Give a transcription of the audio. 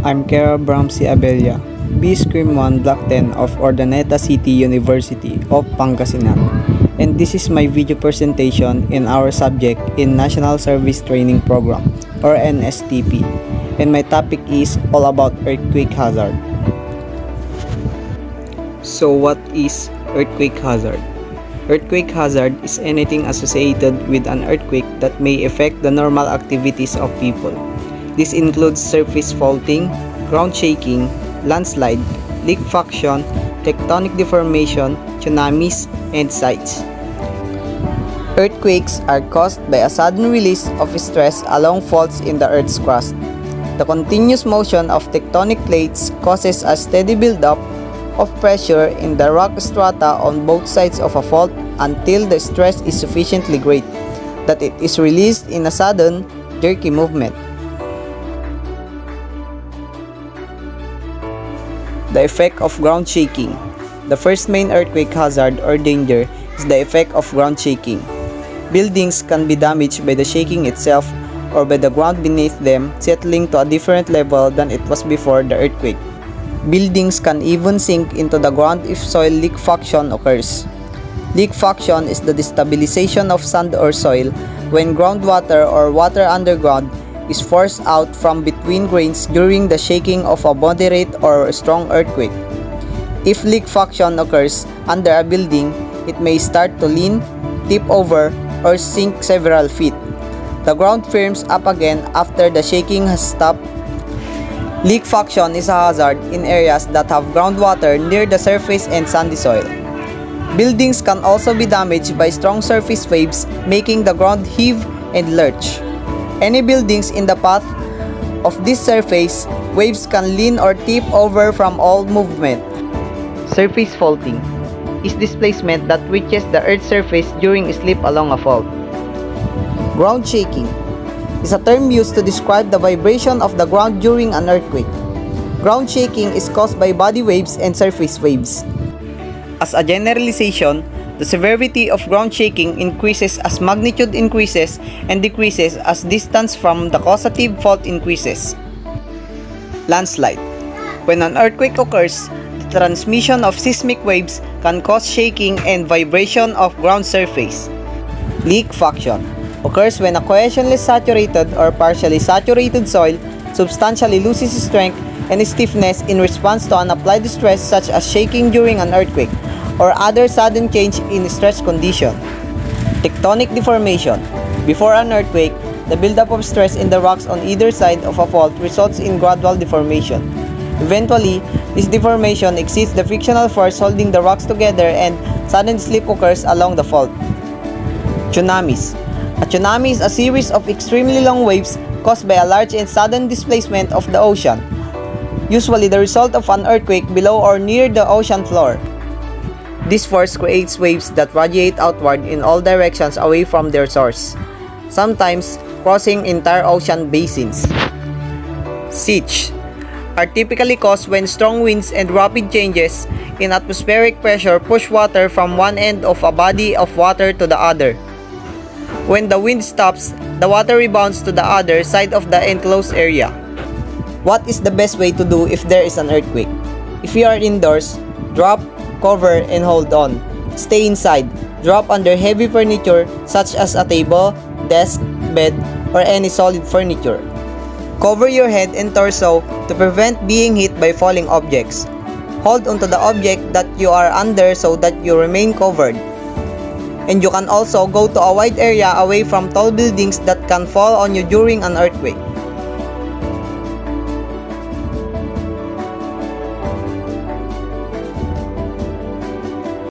I'm Kara Bramsi Abella, B Scream 1 Block 10 of Urdaneta City University of Pangasinan. And this is my video presentation in our subject in National Service Training Program or NSTP. And my topic is all about earthquake hazard. So what is earthquake hazard? Earthquake hazard is anything associated with an earthquake that may affect the normal activities of people. This includes surface faulting, ground shaking, landslide, liquefaction, tectonic deformation, tsunamis, and sites. Earthquakes are caused by a sudden release of stress along faults in the Earth's crust. The continuous motion of tectonic plates causes a steady buildup of pressure in the rock strata on both sides of a fault until the stress is sufficiently great that it is released in a sudden, jerky movement. The effect of ground shaking. The first main earthquake hazard or danger is the effect of ground shaking. Buildings can be damaged by the shaking itself or by the ground beneath them settling to a different level than it was before the earthquake. Buildings can even sink into the ground if soil liquefaction occurs. Liquefaction is the destabilization of sand or soil when groundwater or water underground is forced out from between grains during the shaking of a moderate or strong earthquake. If liquefaction occurs under a building, it may start to lean, tip over, or sink several feet. The ground firms up again after the shaking has stopped. Liquefaction is a hazard in areas that have groundwater near the surface and sandy soil. Buildings can also be damaged by strong surface waves, making the ground heave and lurch. Any buildings in the path of this surface, waves can lean or tip over from all movement. Surface faulting is displacement that reaches the Earth's surface during a slip along a fault. Ground shaking is a term used to describe the vibration of the ground during an earthquake. Ground shaking is caused by body waves and surface waves. As a generalization, the severity of ground shaking increases as magnitude increases and decreases as distance from the causative fault increases. Landslide. When an earthquake occurs, the transmission of seismic waves can cause shaking and vibration of ground surface. Liquefaction occurs when a cohesionless saturated or partially saturated soil substantially loses strength and stiffness in response to an applied stress such as shaking during an earthquake or other sudden change in stress condition. Tectonic deformation. Before an earthquake, the buildup of stress in the rocks on either side of a fault results in gradual deformation. Eventually, this deformation exceeds the frictional force holding the rocks together and sudden slip occurs along the fault. Tsunamis. A tsunami is a series of extremely long waves caused by a large and sudden displacement of the ocean, usually the result of an earthquake below or near the ocean floor. This force creates waves that radiate outward in all directions away from their source, sometimes crossing entire ocean basins. Siege are typically caused when strong winds and rapid changes in atmospheric pressure push water from one end of a body of water to the other. When the wind stops, the water rebounds to the other side of the enclosed area. What is the best way to do if there is an earthquake? If you are indoors, drop, cover, and hold on. Stay inside. Drop under heavy furniture such as a table, desk, bed, or any solid furniture. Cover your head and torso to prevent being hit by falling objects. Hold onto the object that you are under so that you remain covered. And you can also go to a wide area away from tall buildings that can fall on you during an earthquake.